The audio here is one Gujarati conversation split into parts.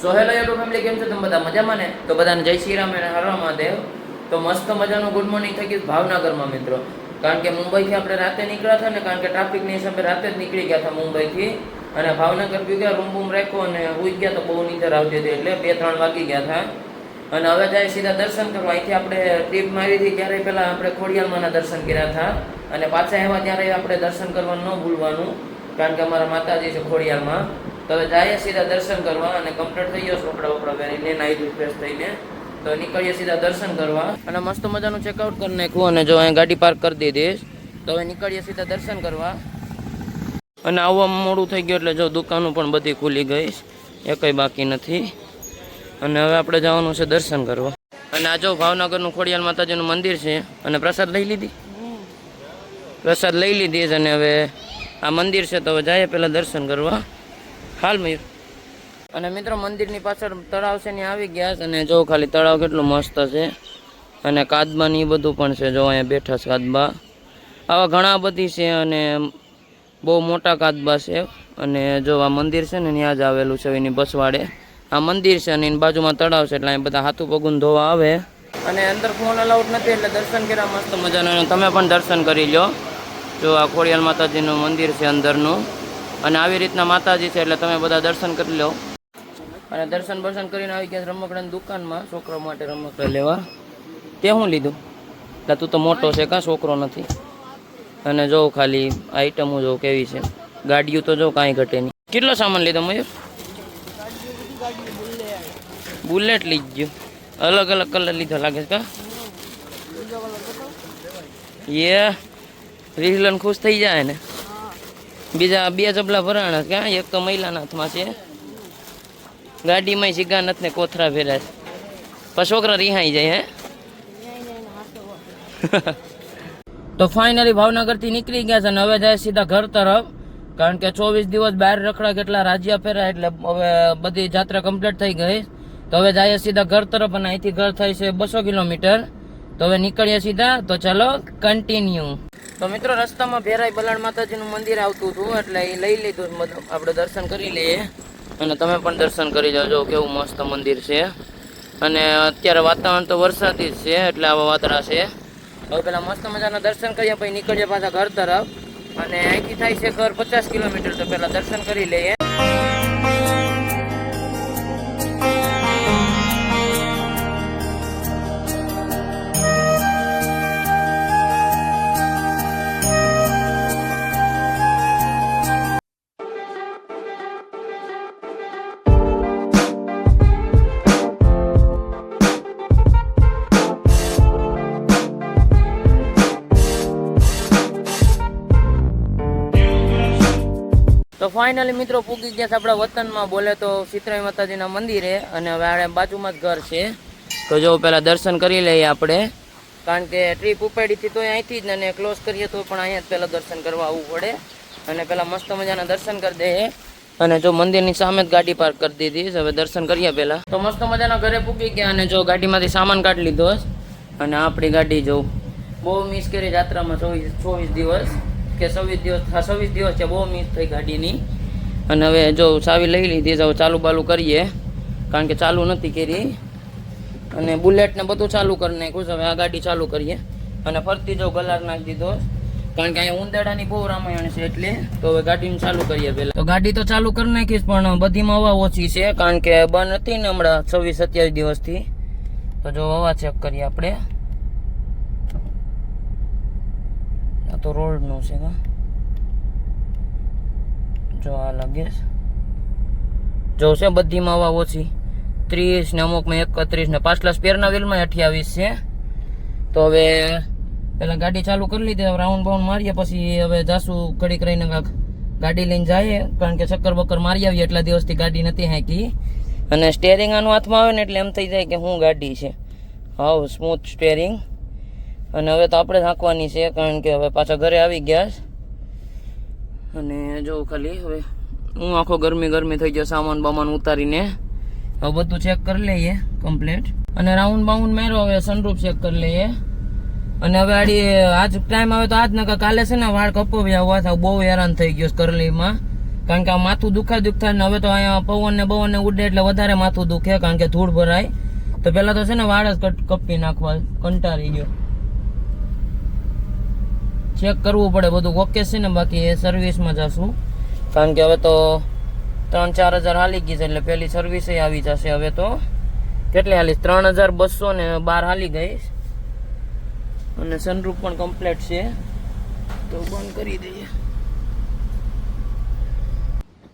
સો હેલો યુટ્યુબ ફેમિલી, કેમ છો તમે બધા મજામાં ને? તો બધાને જય શ્રી રામ અને હર હર મહાદેવ. તો મસ્ત મજાનું ગુડ મોર્નિંગ થઈ ગયું ભાવનગરમાં મિત્રો. કારણ કે મુંબઈથી આપણે રાતે નીકળ્યા હતા ને, કારણ કે ટ્રાફિકની હિસાબે રાતે જ નીકળી ગયા હતા મુંબઈથી. અને ભાવનગર બી ગયા, રૂમ રાખ્યો અને ઉઈ ગયા તો બહુ નીંદર આવતી હતી, એટલે 2-3 વાગી ગયા હતા. અને હવે જાય સીધા દર્શન કરવા. અહીંથી આપણે ટ્રીપ મારી હતી ત્યારે પહેલાં આપણે ખોડિયાલમાંના દર્શન કર્યા હતા. અને પાછા એવા ત્યારે આપણે દર્શન કરવાનું ન ભૂલવાનું, કારણ કે અમારા માતાજી છે ખોડિયાલમાં. તો હવે જઈએ સીધા દર્શન કરવા. અને કમ્પ્લીટ થઈ ગયો કપડા વપડા પહેરીને, નાહી ફ્રેશ થઈને તો નીકળીએ સીધા દર્શન કરવા. અને મસ્ત મજાનું ચેકઆઉટ કરી નાખ્યું અને જો અહીં ગાડી પાર્ક કરી દીધી. તો હવે નીકળીએ સીધા દર્શન કરવા. અને આવવામાં મોડું થઈ ગયું એટલે જો દુકાનો પણ બધી ખુલી ગઈ, એકઈ બાકી નથી. અને હવે આપણે જવાનું છે દર્શન કરવા. અને આ જો ભાવનગરનું ખોડિયાલ માતાજીનું મંદિર છે. અને પ્રસાદ લઈ લીધી, પ્રસાદ લઈ લીધી છે. અને હવે આ મંદિર છે તો હવે જઈએ પહેલાં દર્શન કરવા. હાલ મયુર. અને મિત્રો મંદિરની પાછળ તળાવ છે ને આવી ગયા છે. અને જો ખાલી તળાવ કેટલું મસ્ત છે. અને કાદબા ને એ બધું પણ છે, જો અહીંયા બેઠા છે કાદબા. આવા ઘણા બધી છે અને બહુ મોટા કાદબા છે. અને જો આ મંદિર છે ને ત્યાં જ આવેલું છે એની બસવાડે. આ મંદિર છે અને એની બાજુમાં તળાવ છે, એટલે અહીં બધા હાથું પગું ધોવા આવે. અને અંદર ફોન અલાઉડ નથી, એટલે દર્શન કર્યા મસ્ત મજાનું. તમે પણ દર્શન કરી લો. જો આ ખોડિયાલ માતાજીનું મંદિર છે અંદરનું. અને આવી રીતના માતાજી છે, એટલે તમે બધા દર્શન કરી લો. અને દર્શન કરીને આવી ગયા રમકડાની દુકાનમાં છોકરો માટે રમકડા લેવા. તે શું લીધું? એટલે તું તો મોટો છે, કાં છોકરો નથી? અને જો ખાલી આઈટમો જો કેવી છે, ગાડીઓ તો જો કાંઈ ઘટે નહીં. કેટલો સામાન લીધો મયુર? બુલેટ લઈ ગયો. અલગ અલગ કલર લીધો લાગે છે કા? યે રીહલન ખુશ થઈ જાય ને. બીજા 2 જબલા ભરાણા ક્યાં? એક તો મહિલાના હાથમાં છે. ગાડીમાં સિગાનત ને કોથરા ફેર્યા છે. પણ છોકરા રિહાઈ જાય હે. તો ફાઇનલી ભાવનગરથી નીકળી ગયા છે. અને હવે જાય સીધા ઘર તરફ. કારણ કે 24 દિવસ બહાર રખડા, કેટલા રાજ્યા ફેર્યા, એટલે હવે બધી જાત્રા કમ્પ્લીટ થઈ ગઈ. તો હવે જાય સીધા ઘર તરફ. અને અહીંથી ઘર થાય છે 200 કિલોમીટર. તો હવે નીકળીએ સીધા. તો ચાલો કન્ટિન્યુ. તો મિત્રો રસ્તામાં ભેરાઈ બલાડ માતાજીનું મંદિર આવતું હતું, એટલે એ લઈ લીધું. આપણે દર્શન કરી લઈએ. અને તમે પણ દર્શન કરી જાજો, કેવું મસ્ત મંદિર છે. અને અત્યારે વાતાવરણ તો વરસાદી જ છે, એટલે આવા વાદળા છે. હવે પેલા મસ્ત મજાના દર્શન કરીએ, પછી નીકળીએ પાછા ઘર તરફ. અને અહીંથી થાય છે ઘર 50 કિલોમીટર. તો પેલા દર્શન કરી લઈએ. તો ફાઇનલી મિત્રો પૂગી ગયા આપણા વતનમાં, બોલે તો સીતરાઈ માતાજીના મંદિરે. અને હવે આ બાજુમાં જ ઘર છે. તો જો પહેલાં દર્શન કરી લઈએ આપણે, કારણ કે ટ્રીપ ઉપાડી હતી તો અહીંથી જ, અને ક્લોઝ કરીએ તો પણ અહીંયા જ પહેલાં દર્શન કરવા આવવું પડે. અને પહેલાં મસ્ત મજાના દર્શન કરી દઈએ. અને જો મંદિરની સામે જ ગાડી પાર્ક કરી દીધી. હવે દર્શન કરીએ પહેલાં. તો મસ્ત મજાના ઘરે પૂગી ગયા. અને જો ગાડીમાંથી સામાન કાઢી લીધો. અને આપણી ગાડી જો બહુ મિસ કરી જાત્રામાં. 24 દિવસ કે 26 દિવસ, હા 26 દિવસ છે, બહુ મિસ થઈ ગાડીની. અને હવે જો ચાવી લઈ લીધી. હવે ચાલુ બાલુ કરીએ, કારણ કે ચાલુ નથી કરી. અને બુલેટ ને બધું ચાલુ કરી નાખ્યું. હવે આ ગાડી ચાલુ કરીએ. અને ફરતી જો ગલાર નાખી દીધો, કારણ કે અહીંયા ઉંદેડાની બહુ રામાયણ છે એટલે. તો હવે ગાડીને ચાલુ કરીએ પહેલાં. તો ગાડી તો ચાલુ કરી નાખીશ, પણ બધીમાં હવા ઓછી છે, કારણ કે બંધ હતી ને હમણાં 26-27 દિવસથી. તો જો હવા ચેક કરીએ આપણે. તો રોડ નું છે કા, જો આ લાગે જો છે બધીમાં હવા ઓછી. 30 ને અમુકમાં 31 ને પાછલા સ્પેરના વ્હીલમાં 28 છે. તો હવે પેલા ગાડી ચાલુ કરી લીધી. રાઉન્ડ બાઉન્ડ મારીએ, પછી હવે જાસુ ઘડીક રહીને ગાડી લઈને જઈએ, કારણ કે ચક્કર બક્કર મારી આવીએ. એટલા દિવસથી ગાડી નથી હાંકી. અને સ્ટેરિંગ આનું હાથમાં આવે ને એટલે એમ થઈ જાય કે શું ગાડી છે. હાવ સ્મૂથ સ્ટેરિંગ. અને હવે તો આપણે હાંકવાની છે, કારણ કે હવે પાછા ઘરે આવી ગયા. અને જો ખાલી હવે હું આખો ગરમી થઈ ગયો સામાન બામાન ઉતારીને. હવે બધું ચેક કરી લઈએ કમ્પ્લીટ. અને રાઉન્ડ બાઉન્ડ માર્યો. હવે સનરૂફ ચેક કરી લઈએ. અને હવે આજ ટાઈમ આવે તો આજ નકર કાલે છે ને વાળ કપાવ્યા હોવા, બહુ હેરાન થઈ ગયો કરલીમાં. કારણ કે આ માથું દુખાય ને હવે તો અહીંયા પવન ને ઉડે એટલે વધારે માથું દુખે કારણ કે ધૂળ ભરાય. તો પેલા તો છે ને વાળ જ કપી નાખવા, કંટાળી ગયો. ચેક કરવું પડે બધું ઓકે છે ને, બાકી એ સર્વિસમાં જશું કારણ કે હવે તો 3-4 હજાર હાલી ગઈ છે એટલે પેલી સર્વિસ આવી જશે. હવે તો કેટલી હાલી? 3212 હાલી ગઈ અને સનરૂફ પણ કમ્પ્લીટ છે. તો બંધ કરી દઈએ.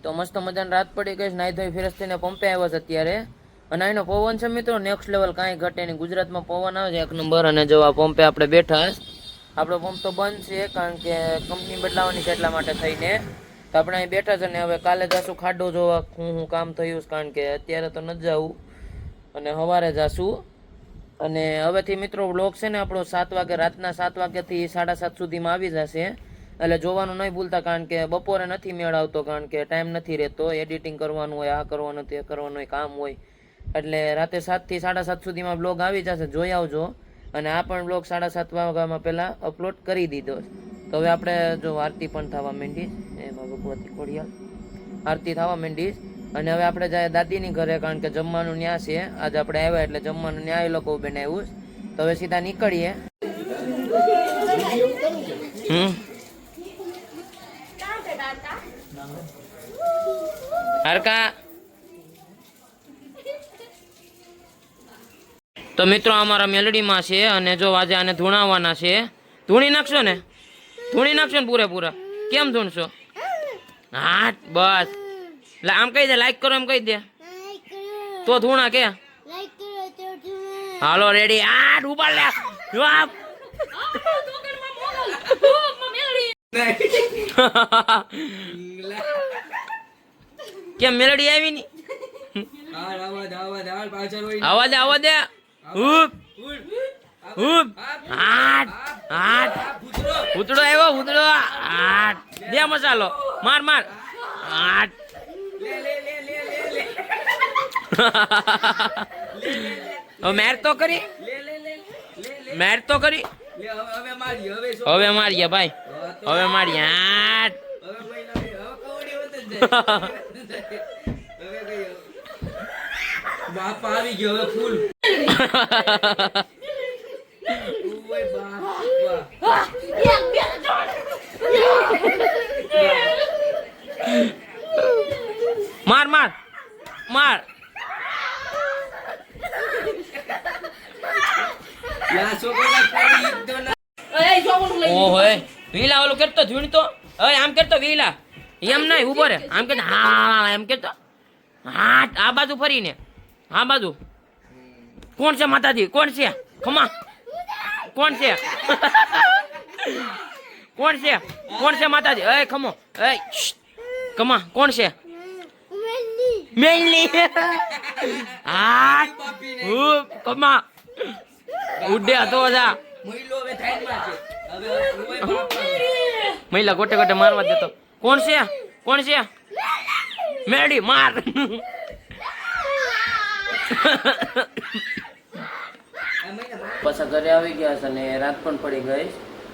તો મસ્ત મજાની રાત પડી ગઈ. નાઈ ધોઈ ફ્રેશ થઈને પંપે આવ્યા છે અત્યારે. અને અહીંનો પવન છે મિત્રો નેક્સ્ટ લેવલ, કાંઈ ઘટે નહીં. ગુજરાતમાં પવન આવે છે 1 નંબર. અને જો આ પંપે આપણે બેઠા, આપણો પંપ તો બંધ છે કારણ કે કંપની બદલાવાની છે એટલા માટે થઈને. તો આપણે અહીં બેઠા છે ને હવે કાલે જશું ખાડો જોવા હું કામ થયું કારણ કે અત્યારે તો નથી જવું અને સવારે જશું. અને હવેથી મિત્રો વ્લોગ છે ને આપણો 7 વાગે, રાતના 7 વાગ્યાથી 7:30 સુધીમાં આવી જશે. એટલે જોવાનું નહીં ભૂલતા કારણ કે બપોરે નથી મેળ આવતો કારણ કે ટાઈમ નથી રહેતો. એડિટિંગ કરવાનું હોય, આ કરવાનું, તે કરવાનું હોય, કામ હોય. એટલે રાતે 7 થી 7:30 સુધીમાં બ્લોગ આવી જશે, જોઈ આવજો. અને આ પણ બ્લોગ 7:30 વાગ્યામાં પહેલાં અપલોડ કરી દીધો. તો હવે આપણે જો આરતી પણ થવા માંડી, એમાં ભગવતી ખોડિયાલ આરતી થવા માંડી. અને હવે આપણે જાય દાદીની ઘરે કારણ કે જમવાનું ન્યા છે. આજે આપણે આવ્યા એટલે જમવાનું ન્યા એ લોકો બનાવ્યું. તો હવે સીધા નીકળીએ. હરકા તો મિત્રો અમારા મેલડીમાં છે અને જો આજે આને ધૂણાવવાના છે. ધૂણી નાખશો ને? ધૂણી નાખશો ને પૂરેપૂરા? કેમ ધૂણશો? હા બસ આમ કહી દે, લાઈક કરો એમ કહી દે તો ધૂણા કે. હાલો રેડી. આ ઉપાડ લે. કેમ મેલડી આવી ની? આવા દે. ઉતડો આવ્યો, ઉતડો. દે મસાલો, માર. મેર તો કરી. હવે મારીએ ભાઈ, હવે મારીએ. બાપા આવી ગયો હવે ફૂલ. માર. ઓહો વીલા ઓલું કરતો ધૂણ તો હવે આમ કરતો વીલા એમ નહીં ઉભો રે આમ કરતો. હા એમ કરતો. હા આ બાજુ ફરીને આ બાજુ. કોણ છે માતાજી? કોણ છે? ખમા કોણ છે? કોણ છે માતાજી? એ ખમો એ કમા કોણ છે? મેલની. હા કમા ઉડે હતો જા મહિલા ગોટે મારવા દેતો. કોણ છે? મેડી માર. પાછા ઘરે આવી ગયા છે અને રાત પણ પડી ગઈ.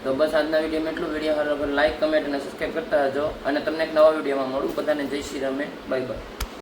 તો બસ આજના વિડીયોમાં એટલું. વિડીયો સારો લાઈક, કમેન્ટ અને સબસ્ક્રાઈબ કરતા રહેજો. અને તમને એક નવા વિડીયોમાં મળું. બધાને જય શ્રી રામ, બાય બાય.